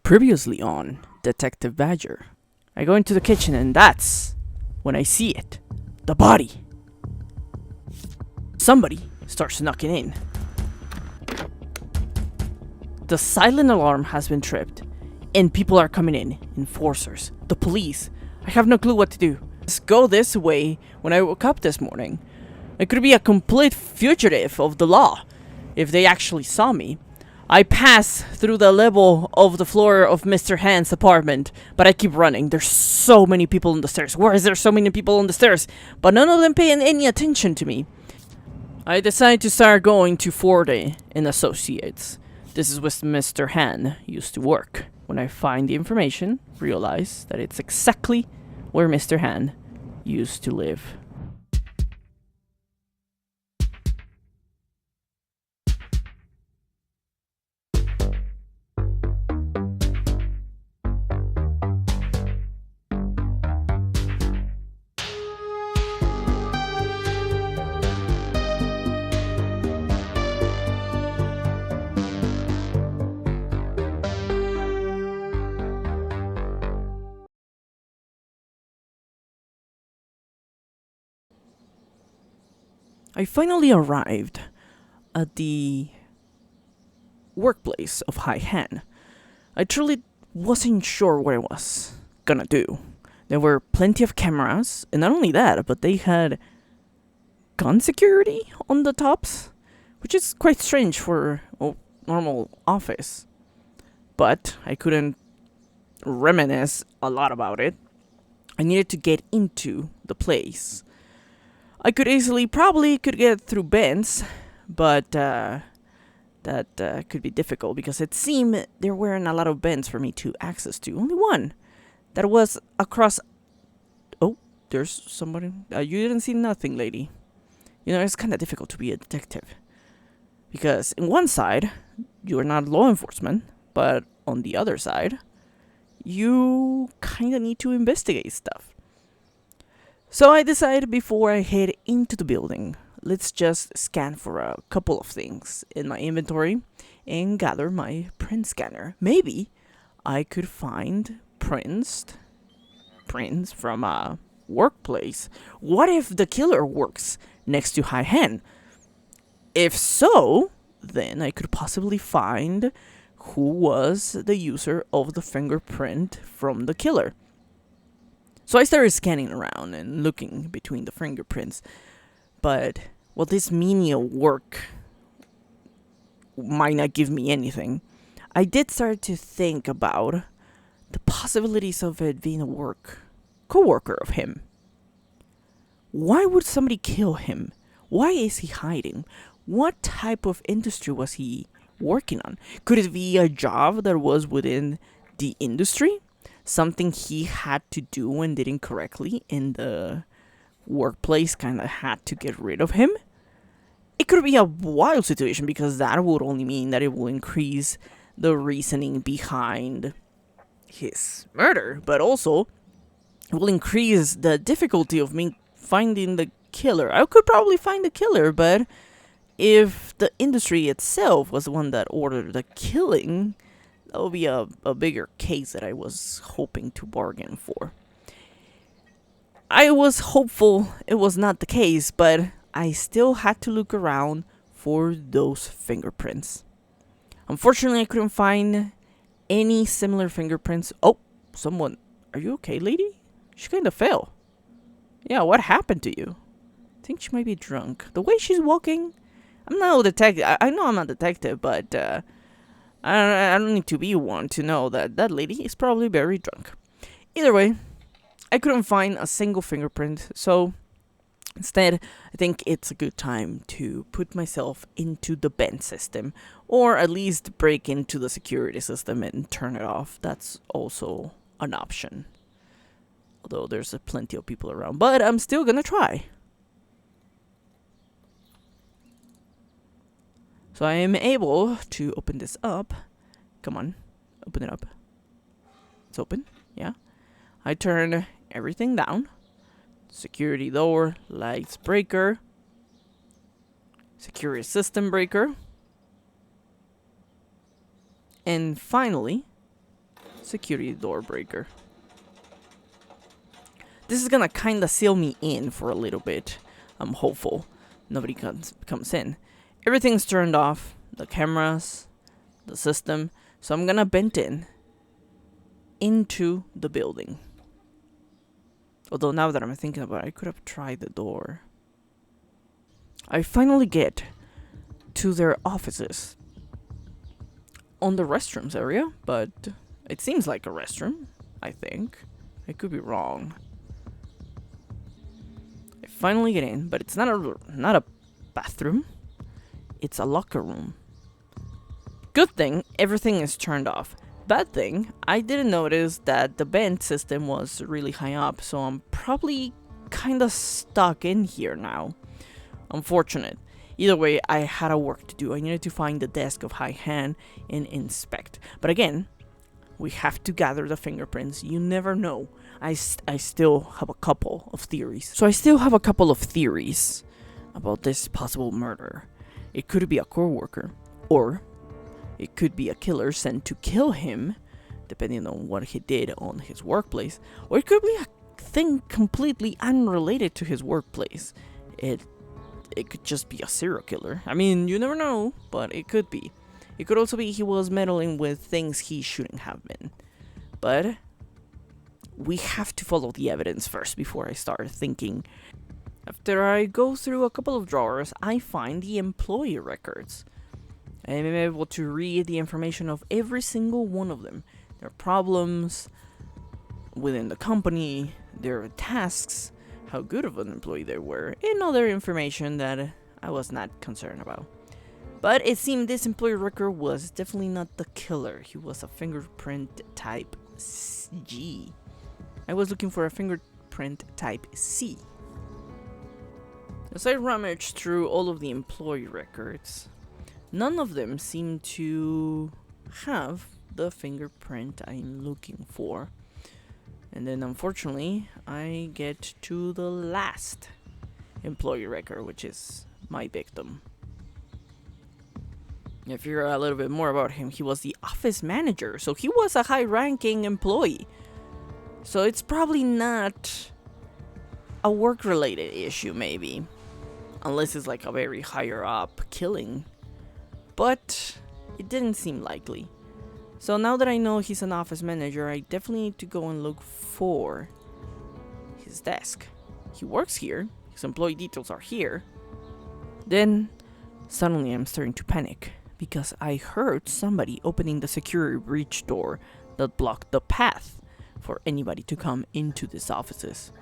Previously on Detective Badger. I go into the kitchen and that's when I see it. The body. Somebody starts knocking in. The silent alarm has been tripped and people are coming in. Enforcers. The police. I have no clue what to do. Just go this way. When I woke up this morning, I could be a complete fugitive of the law if they actually saw me. I pass through the level of the floor of Mr. Hand's apartment, but I keep running. There's so many people on the stairs. Why is there so many people on the stairs? But none of them paying any attention to me. I decide to start going to Ford and Associates. This is where Mr. Hand used to work. When I find the information, realize that it's exactly where Mr. Hand used to live. I finally arrived at the workplace of High Hand. I truly wasn't sure what I was gonna do. There were plenty of cameras, and not only that, but they had gun security on the tops, which is quite strange for a normal office. But I couldn't reminisce a lot about it. I needed to get into the place. I could probably get through vents, but that could be difficult because it seemed there weren't a lot of vents for me to access to. Only one that was across. Oh, there's somebody. You didn't see nothing, lady. You know, it's kind of difficult to be a detective because in one side you are not law enforcement, but on the other side you kind of need to investigate stuff. So I decided before I head into the building, let's just scan for a couple of things in my inventory and gather my print scanner. Maybe I could find prints from a workplace. What if the killer works next to High Hand? If so, then I could possibly find who was the user of the fingerprint from the killer. So I started scanning around and looking between the fingerprints. But, well, this menial work might not give me anything. I did start to think about the possibilities of it being a co-worker of him. Why would somebody kill him? Why is he hiding? What type of industry was he working on? Could it be a job that was within the industry? Something he had to do and did incorrectly and the workplace kind of had to get rid of him? It could be a wild situation because that would only mean that it will increase the reasoning behind his murder, but also it will increase the difficulty of me finding the killer. I could probably find the killer, but if the industry itself was the one that ordered the killing, that would be a bigger case that I was hoping to bargain for. I was hopeful it was not the case, but I still had to look around for those fingerprints. Unfortunately, I couldn't find any similar fingerprints. Oh, someone. Are you okay, lady? She kind of fell. Yeah, what happened to you? I think she might be drunk. The way she's walking, I'm not a detective. I know I'm not a detective, but I don't need to be one to know that that lady is probably very drunk. Either way, I couldn't find a single fingerprint, so instead, I think it's a good time to put myself into the vent system, or at least break into the security system and turn it off. That's also an option. Although there's plenty of people around, but I'm still gonna try. So I am able to open this up. Come on, open it up. It's open, yeah. I turn everything down. Security door, lights breaker, security system breaker. And finally, security door breaker. This is gonna kinda seal me in for a little bit. I'm hopeful nobody comes in. Everything's turned off, the cameras, the system, so I'm gonna bend in into the building. Although now that I'm thinking about it, I could have tried the door. I finally get to their offices on the restrooms area, but it seems like a restroom, I think. I could be wrong. I finally get in, but it's not a bathroom. It's a locker room. Good thing, everything is turned off. Bad thing, I didn't notice that the vent system was really high up, so I'm probably kinda stuck in here now. Unfortunate. Either way, I had a work to do. I needed to find the desk of High Hand and inspect. But again, we have to gather the fingerprints. You never know. I still have a couple of theories. So I still have a couple of theories about this possible murder. It could be a co-worker, or it could be a killer sent to kill him, depending on what he did on his workplace. Or it could be a thing completely unrelated to his workplace. It could just be a serial killer. I mean, you never know, but it could be. It could also be he was meddling with things he shouldn't have been. But we have to follow the evidence first before I start thinking. After I go through a couple of drawers, I find the employee records. I'm able to read the information of every single one of them. Their problems within the company, their tasks, how good of an employee they were, and other information that I was not concerned about. But it seemed this employee record was definitely not the killer. He was a fingerprint type G. I was looking for a fingerprint type C. As I rummaged through all of the employee records, none of them seem to have the fingerprint I'm looking for. And then unfortunately, I get to the last employee record, which is my victim. If you're a little bit more about him, he was the office manager, so he was a high-ranking employee. So it's probably not a work-related issue, maybe. Unless it's like a very higher-up killing. But it didn't seem likely. So now that I know he's an office manager, I definitely need to go and look for his desk. He works here. His employee details are here. Then, suddenly I'm starting to panic because I heard somebody opening the security breach door that blocked the path for anybody to come into these offices.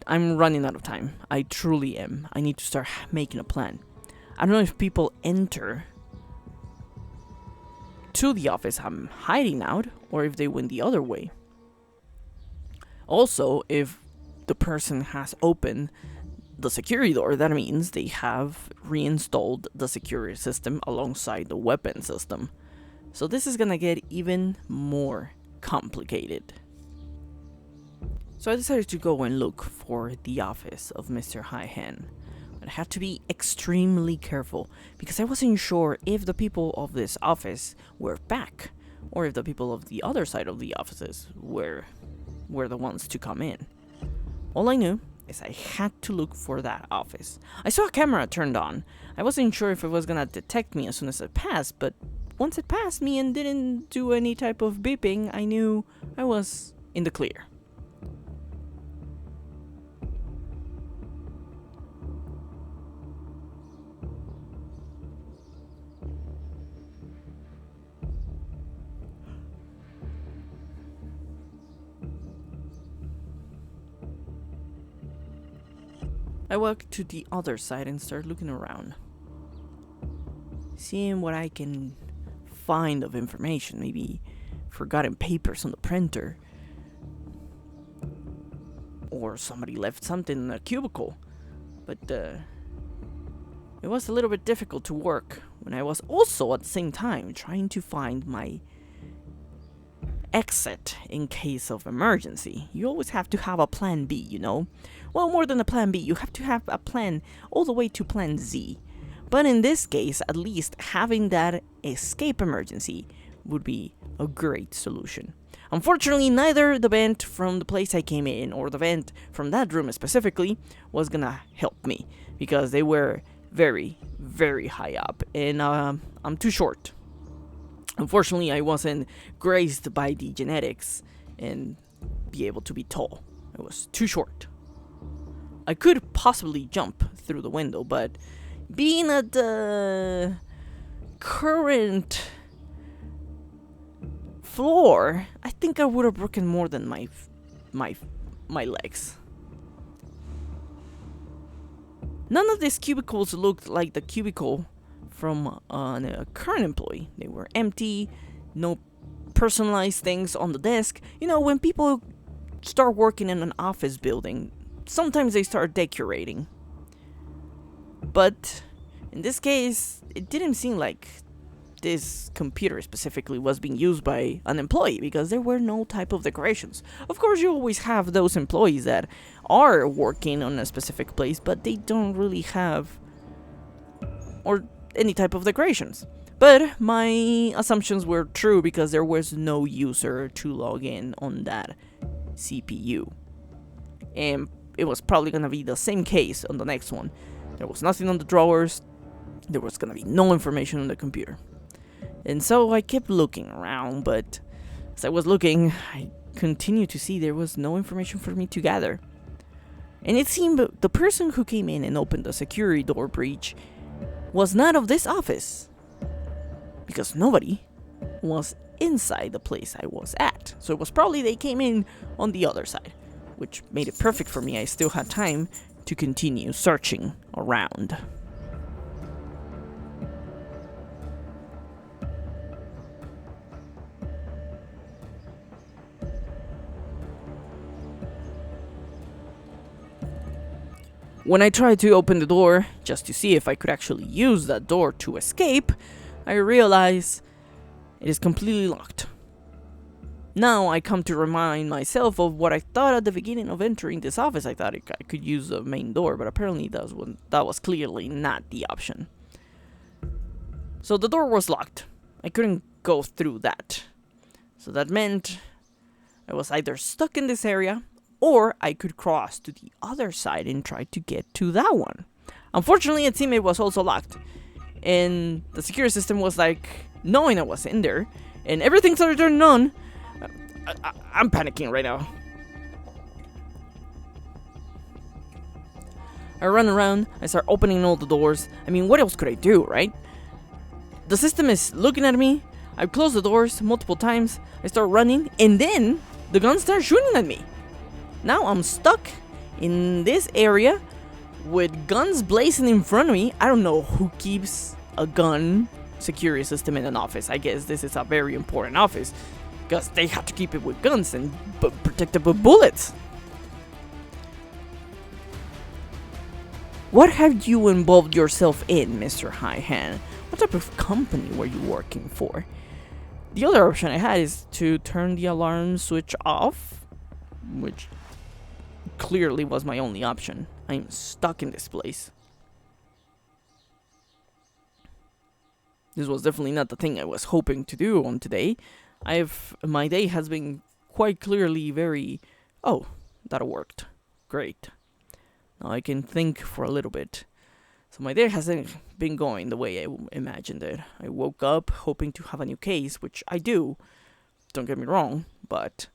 I'm running out of time. I truly am. I need to start making a plan. I don't know if people enter to the office I'm hiding out, or if they went the other way. Also, if the person has opened the security door, that means they have reinstalled the security system alongside the weapon system. So this is gonna get even more complicated. So I decided to go and look for the office of Mr. High Hand. I had to be extremely careful because I wasn't sure if the people of this office were back or if the people of the other side of the offices were the ones to come in. All I knew is I had to look for that office. I saw a camera turned on. I wasn't sure if it was gonna detect me as soon as it passed, but once it passed me and didn't do any type of beeping, I knew I was in the clear. I walked to the other side and started looking around, seeing what I can find of information, maybe forgotten papers on the printer, or somebody left something in a cubicle. But it was a little bit difficult to work when I was also at the same time trying to find my exit in case of emergency. You always have to have a plan B, you know? Well, more than a plan B, you have to have a plan all the way to plan Z. But in this case, at least having that escape emergency would be a great solution. Unfortunately, neither the vent from the place I came in or the vent from that room specifically was gonna help me because they were very, very high up, and I'm too short. Unfortunately, I wasn't graced by the genetics and be able to be tall. I was too short. I could possibly jump through the window, but being at the current floor, I think I would have broken more than my legs. None of these cubicles looked like the cubicle from a current employee. They were empty, no personalized things on the desk. You know, when people start working in an office building, sometimes they start decorating. But in this case, it didn't seem like this computer specifically was being used by an employee because there were no type of decorations. Of course, you always have those employees that are working on a specific place, but they don't really have or any type of decorations. But my assumptions were true because there was no user to log in on that CPU. And it was probably gonna be the same case on the next one. There was nothing on the drawers. There was gonna be no information on the computer. And so I kept looking around, but as I was looking, I continued to see there was no information for me to gather. And it seemed the person who came in and opened the security door breach was not of this office, because nobody was inside the place I was at. So it was probably they came in on the other side, which made it perfect for me. I still had time to continue searching around. When I tried to open the door, just to see if I could actually use that door to escape, I realized it is completely locked. Now I come to remind myself of what I thought at the beginning of entering this office. I thought I could use the main door, but apparently that was clearly not the option. So the door was locked. I couldn't go through that. So that meant I was either stuck in this area, or I could cross to the other side and try to get to that one. Unfortunately, it seemed it was also locked. And the security system was like, knowing I was in there, and everything started turning on. I'm panicking right now. I run around, I start opening all the doors. I mean, what else could I do, right? The system is looking at me. I close the doors multiple times. I start running, and then the gun starts shooting at me. Now I'm stuck in this area with guns blazing in front of me. I don't know who keeps a gun security system in an office. I guess this is a very important office because they have to keep it with guns and protect it with bullets. What have you involved yourself in, Mr. Highhand? What type of company were you working for? The other option I had is to turn the alarm switch off, which clearly was my only option. I'm stuck in this place. This was definitely not the thing I was hoping to do on today. My day has been quite clearly very... Oh, that worked. Great. Now I can think for a little bit. So my day hasn't been going the way I imagined it. I woke up hoping to have a new case, which I do. Don't get me wrong, but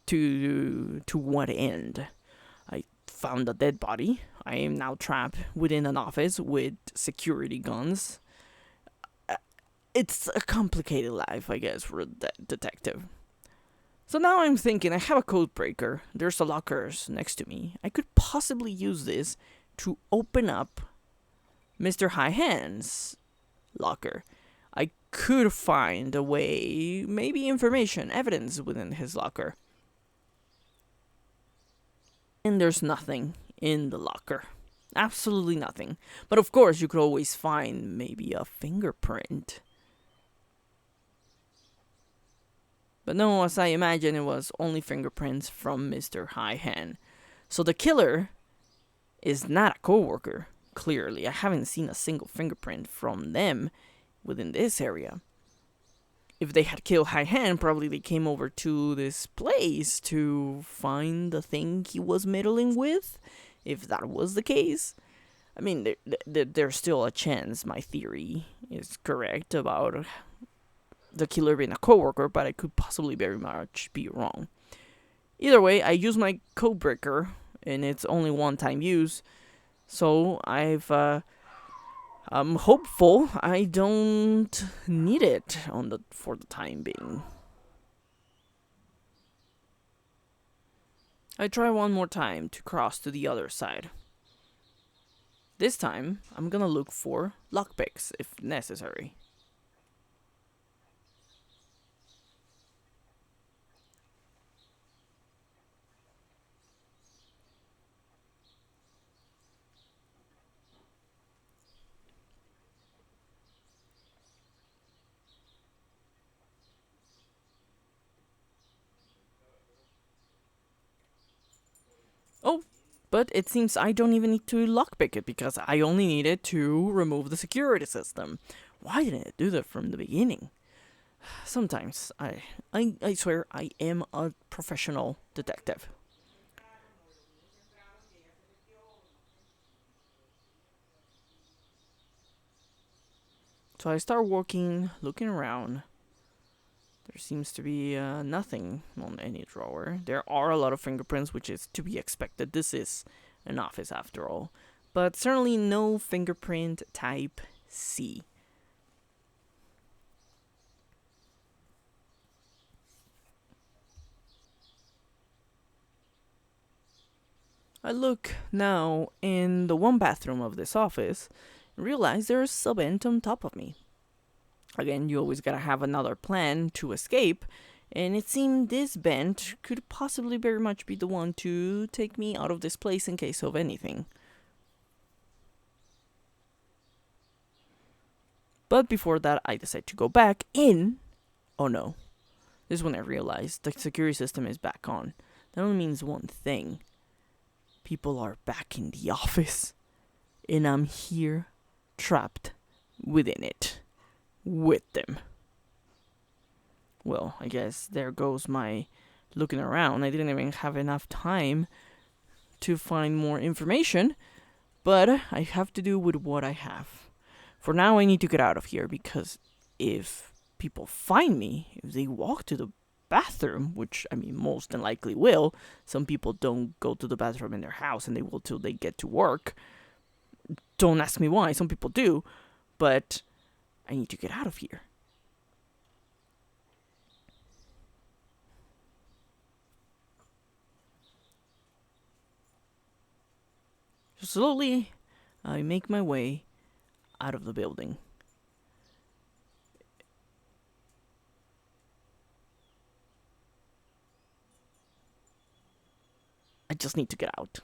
to what end? I found a dead body. I am now trapped within an office with security guns. It's a complicated life, I guess, for a detective. So now I'm thinking, I have a code breaker. There's a lockers next to me. I could possibly use this to open up Mr. Highhand's locker. I could find a way, maybe information, evidence within his locker. And there's nothing in the locker. Absolutely nothing. But of course, you could always find maybe a fingerprint. But no, as I imagine, it was only fingerprints from Mr. Highhand. So the killer is not a coworker, clearly. I haven't seen a single fingerprint from them within this area. if they had killed High Hand, probably they came over to this place to find the thing he was meddling with. If that was the case, I mean, there's still a chance my theory is correct about the killer being a coworker, but I could possibly very much be wrong. Either way, I use my code breaker, and it's only one-time use, so I'm hopeful I don't need it for the time being. I try one more time to cross to the other side. This time, I'm gonna look for lockpicks if necessary. Oh, but it seems I don't even need to lockpick it because I only needed to remove the security system. Why didn't it do that from the beginning? Sometimes I swear I am a professional detective. So I start walking, looking around. There seems to be nothing on any drawer. There are a lot of fingerprints, which is to be expected. This is an office after all. But certainly no fingerprint type C. I look now in the one bathroom of this office and realize there's a vent on top of me. Again, you always gotta have another plan to escape, and it seemed this vent could possibly very much be the one to take me out of this place in case of anything. But before that, I decide to go back in. Oh no. This is when I realize the security system is back on. That only means one thing. People are back in the office, and I'm here, trapped within it, with them. Well, I guess there goes my looking around. I didn't even have enough time to find more information, but I have to do with what I have. For now, I need to get out of here because if people find me, if they walk to the bathroom, which I mean most than likely will, some people don't go to the bathroom in their house and they will till they get to work. Don't ask me why, some people do, but I need to get out of here. So slowly, I make my way out of the building. I just need to get out.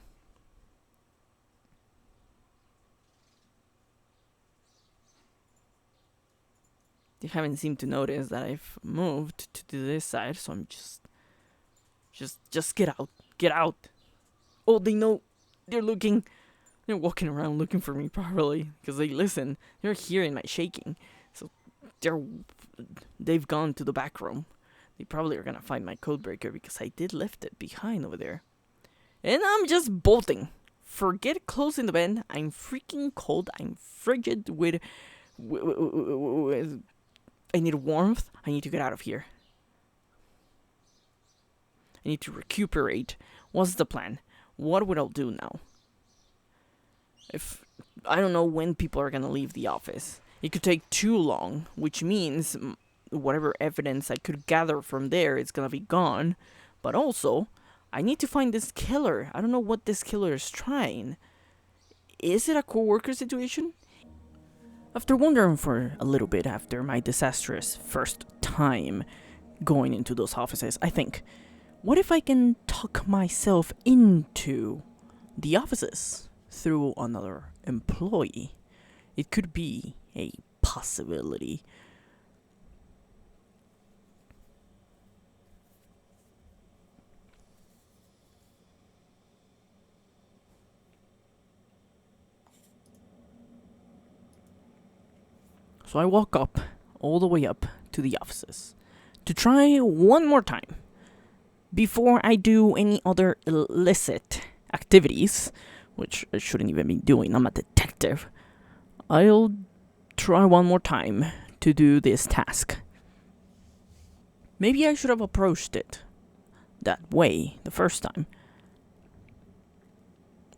They haven't seemed to notice that I've moved to this side, so I'm just get out. Get out. Oh, they know. They're looking. They're walking around looking for me probably because they listen. They're hearing my shaking, so they've gone to the back room. They probably are gonna find my code breaker because I did left it behind over there. And I'm just bolting. Forget closing the vent. I'm freaking cold. I'm frigid with I need warmth. I need to get out of here. I need to recuperate. What's the plan? What would I do now? If I don't know when people are gonna leave the office. It could take too long, which means whatever evidence I could gather from there is gonna be gone. But also, I need to find this killer. I don't know what this killer is trying. Is it a co-worker situation? After wondering for a little bit after my disastrous first time going into those offices, I think, what if I can talk myself into the offices through another employee? It could be a possibility. So I walk up, all the way up, to the offices to try one more time before I do any other illicit activities, which I shouldn't even be doing. I'm a detective. I'll try one more time to do this task. Maybe I should have approached it that way the first time.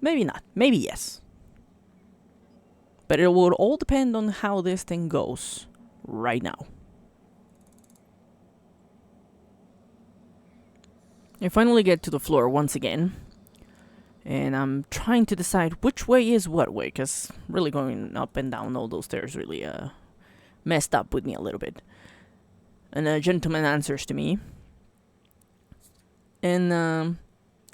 Maybe not. Maybe yes. But it will all depend on how this thing goes right now. I finally get to the floor once again. And I'm trying to decide which way is what way. Because really going up and down all those stairs really messed up with me a little bit. And a gentleman answers to me. And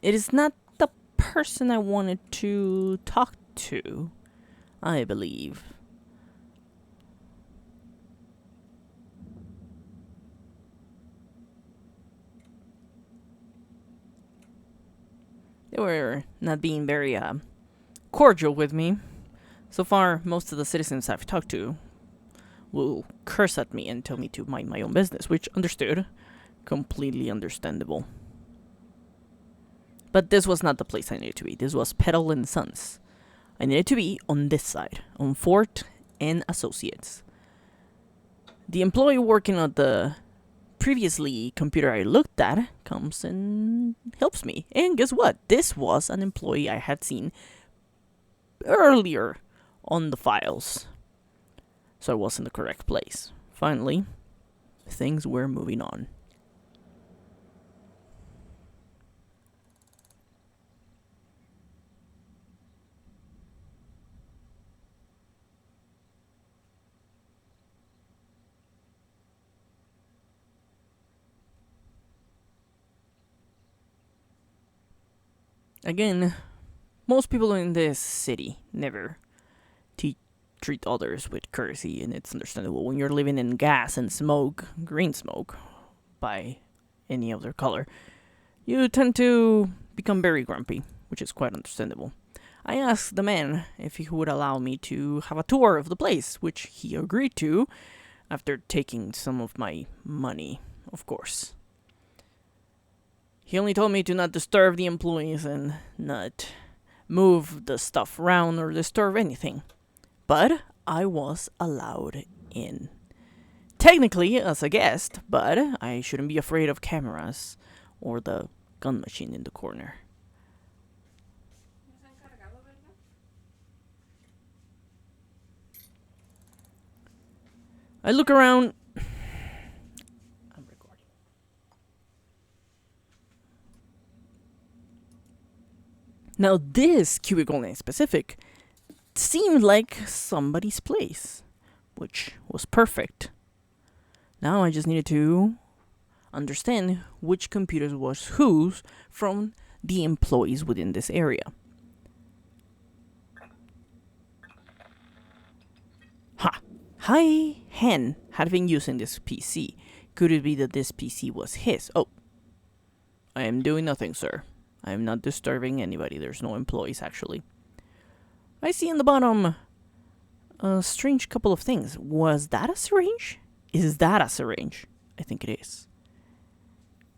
it is not the person I wanted to talk to, I believe. They were not being very cordial with me. So far, most of the citizens I've talked to will curse at me and tell me to mind my own business, which understood. Completely understandable. But this was not the place I needed to be. This was Petal and Sons. I needed to be on this side, on Fort and Associates. The employee working on the previously computer I looked at comes and helps me. And guess what? This was an employee I had seen earlier on the files. So I was in the correct place. Finally, things were moving on. Again, most people in this city never treat others with courtesy, and it's understandable when you're living in gas and smoke, green smoke, by any other color. You tend to become very grumpy, which is quite understandable. I asked the man if he would allow me to have a tour of the place, which he agreed to, after taking some of my money, of course. He only told me to not disturb the employees and not move the stuff around or disturb anything. But I was allowed in. Technically as a guest, but I shouldn't be afraid of cameras or the gun machine in the corner. I look around. I'm recording. Now this cubicle in specific seemed like somebody's place, which was perfect. Now I just needed to understand which computers was whose from the employees within this area. Ha! Hi Hen had been using this PC. Could it be that this PC was his? Oh. I am doing nothing, sir. I am not disturbing anybody. There's no employees, actually. I see in the bottom a strange couple of things. Was that a syringe? Is that a syringe? I think it is.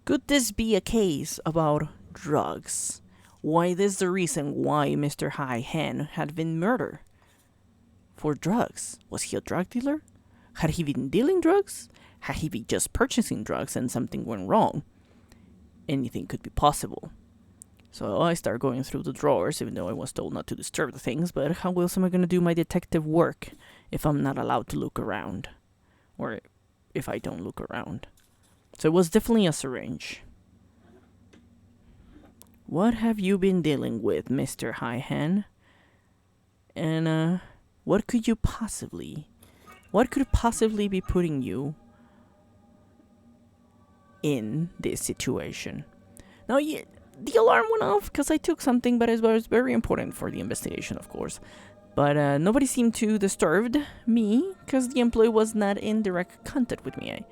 Could this be a case about drugs? Why this is the reason why Mr. Hai Han had been murdered? For drugs. Was he a drug dealer? Had he been dealing drugs? Had he been just purchasing drugs and something went wrong? Anything could be possible. So I start going through the drawers, even though I was told not to disturb the things, but how else am I going to do my detective work if I'm not allowed to look around? Or if I don't look around. So it was definitely a syringe. What have you been dealing with, Mr. Hai Han? And, what could possibly be putting you in this situation? Now, the alarm went off because I took something, but it was very important for the investigation, of course. But nobody seemed too disturbed me because the employee was not in direct contact with me.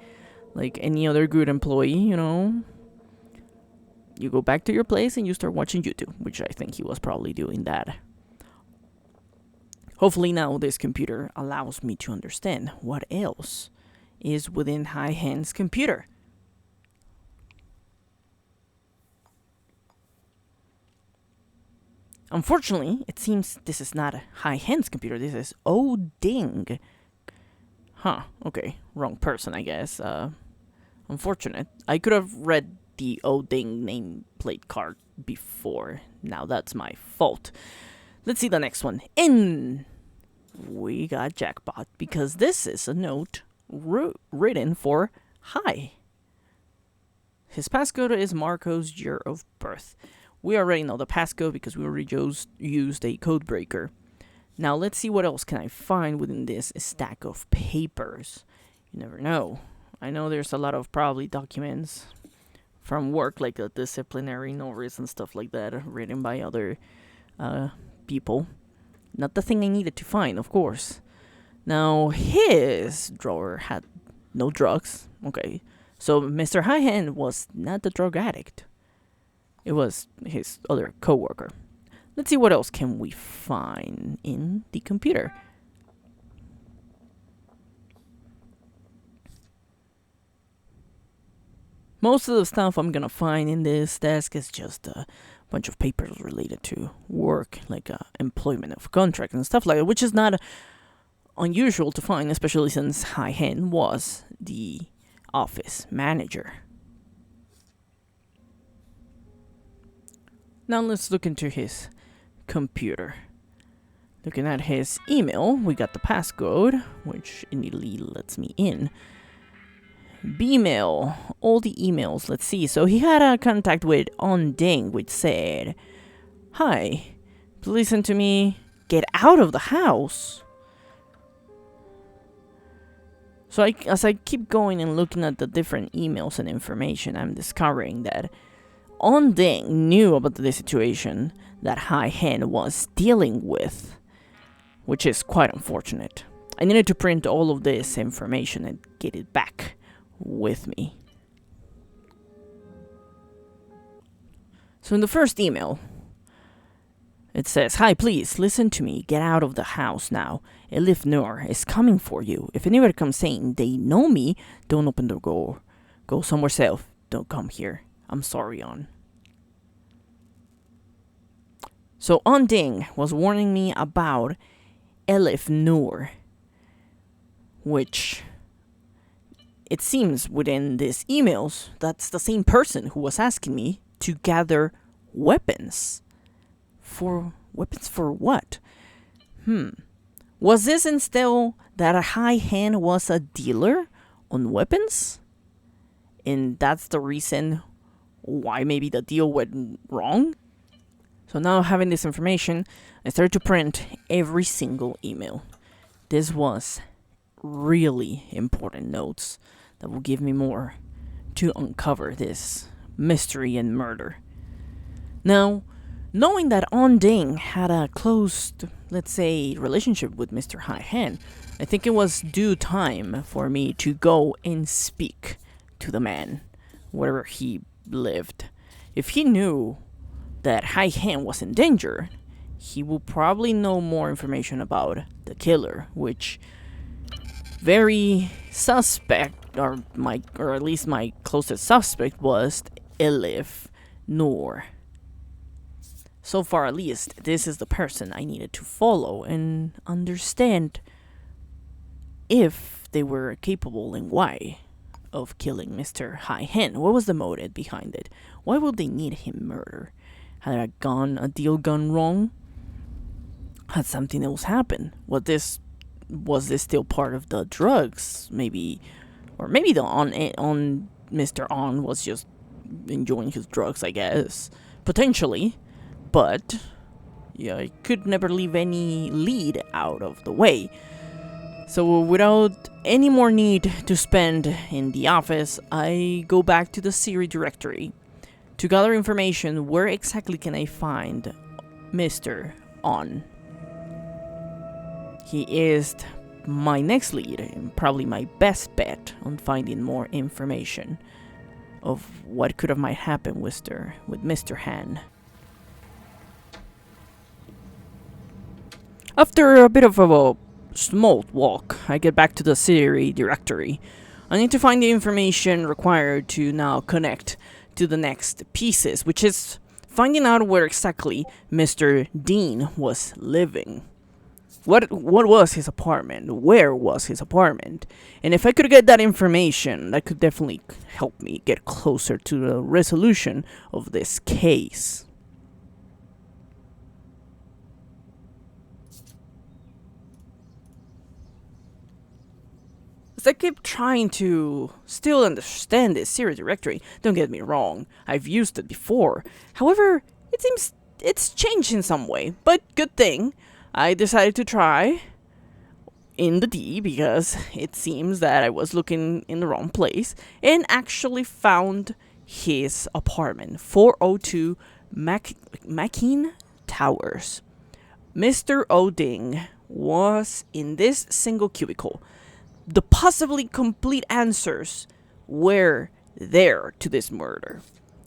Like any other good employee, you know, you go back to your place and you start watching YouTube, which I think he was probably doing that. Hopefully now this computer allows me to understand what else is within High Hand's computer. Unfortunately, it seems this is not High Hand's computer. This is Ding. Huh, okay. Wrong person, I guess. Unfortunate. I could have read the Ding nameplate card before. Now that's my fault. Let's see the next one. We got jackpot because this is a note written for Hi. His passcode is Marco's year of birth. We already know the passcode because we already used a code breaker. Now let's see what else can I find within this stack of papers. You never know. I know there's a lot of probably documents from work, like a disciplinary notice and stuff like that, written by other people. Not the thing I needed to find, of course. Now, his drawer had no drugs. Okay, so Mr. High Hand was not the drug addict. It was his other coworker. Let's see what else can we find in the computer. Most of the stuff I'm gonna find in this desk is just a bunch of papers related to work, like employment of contract and stuff like that, which is not unusual to find, especially since High Hand was the office manager. Now let's look into his computer. Looking at his email, we got the passcode, which immediately lets me in. B-mail, all the emails, let's see. So he had a contact with Ding, which said, "Hi, please listen to me, get out of the house." So as I keep going and looking at the different emails and information, I'm discovering that Ding knew about the situation that High Hand was dealing with, which is quite unfortunate. I needed to print all of this information and get it back with me. So in the first email, it says, "Hi, please listen to me. Get out of the house now. Elif Noor is coming for you. If anybody comes saying they know me, don't open the door. Go somewhere else. Don't come here. I'm sorry, So Ding was warning me about Elif Noor, which it seems within these emails that's the same person who was asking me to gather weapons. Weapons for what? Was this instead that a High Hand was a dealer on weapons? And that's the reason why maybe the deal went wrong? So now having this information, I started to print every single email. This was really important notes that will give me more to uncover this mystery and murder. Now, knowing that Ding had a close, let's say, relationship with Mr. High Hand, I think it was due time for me to go and speak to the man, wherever he lived. If he knew that High Hand was in danger, he will probably know more information about the killer, which very suspect, or at least my closest suspect, was Elif Noor. So far, at least, this is the person I needed to follow and understand if they were capable and why of killing Mr. High Hand. What was the motive behind it? Why would they need him murder? Had a deal gone wrong? Had something else happened? Was this still part of the drugs? Maybe the Mr. On was just enjoying his drugs, I guess. Potentially. But yeah, I could never leave any lead out of the way. So without any more need to spend in the office, I go back to the Siri directory to gather information. Where exactly can I find Mr. On? He is my next lead and probably my best bet on finding more information of what could have might happen with Mr. Han. After a bit of a small walk, I get back to the Siri directory, I need to find the information required to now connect to the next pieces, which is finding out where exactly Mr. Dean was living. What was his apartment? Where was his apartment? And if I could get that information, that could definitely help me get closer to the resolution of this case. As I keep trying to still understand this Siri directory, don't get me wrong, I've used it before. However, it seems it's changed in some way, but good thing I decided to try in the D because it seems that I was looking in the wrong place and actually found his apartment, 402 Mackin Towers. Mr. Oding was in this single cubicle. The possibly complete answers were there to this murder.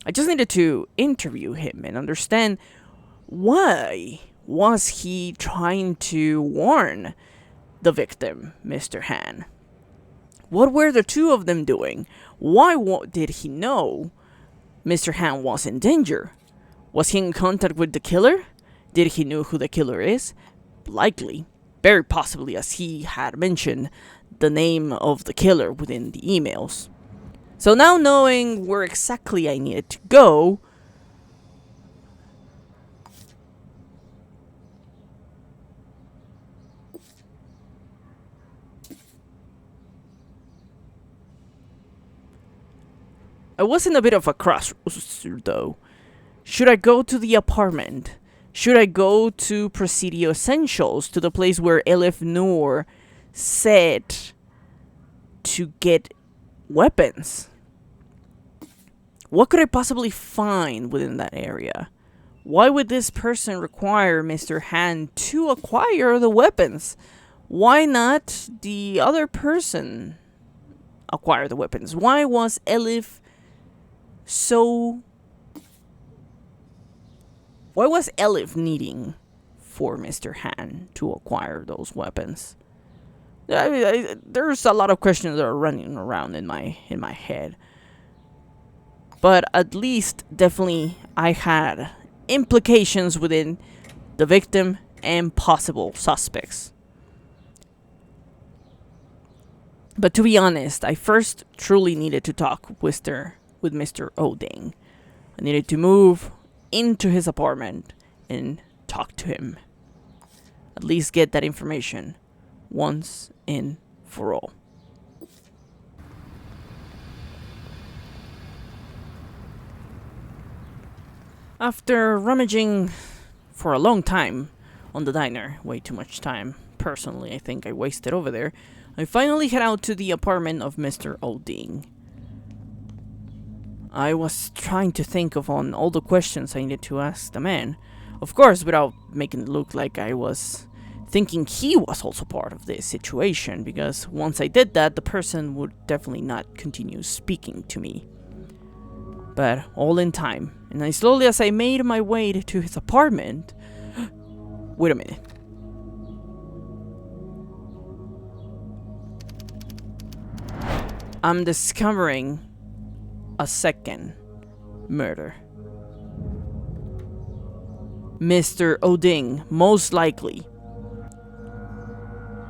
I just needed to interview him and understand why was he trying to warn the victim, Mr. Han. What were the two of them doing? Why did he know Mr. Han was in danger? Was he in contact with the killer? Did he know who the killer is? Likely, very possibly, as he had mentioned the name of the killer within the emails. So now knowing where exactly I needed to go, I was in a bit of a crossroads though. Should I go to the apartment? Should I go to Presidio Essentials, to the place where Elif Noor said to get weapons? What could I possibly find within that area? Why would this person require Mr. Han to acquire the weapons? Why not the other person acquire the weapons? Why was Elif so... Why was Elif needing for Mr. Han to acquire those weapons? There's a lot of questions that are running around in my head. But at least, definitely, I had implications within the victim and possible suspects. But to be honest, I first truly needed to talk with Mr. Oding. I needed to move into his apartment and talk to him. At least get that information once and for all. After rummaging for a long time on the diner, way too much time, personally I think I wasted over there, I finally head out to the apartment of Mr. Oding. I was trying to think of on all the questions I needed to ask the man. Of course, without making it look like I was thinking he was also part of this situation, because once I did that, the person would definitely not continue speaking to me. But all in time, and as slowly as I made my way to his apartment... Wait a minute. I'm discovering a second murder. Mr. Oding, most likely,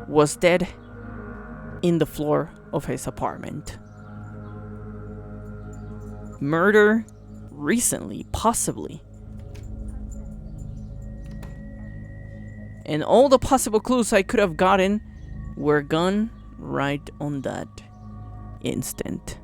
was dead in the floor of his apartment. Murder recently, possibly. And all the possible clues I could have gotten were gone right on that instant.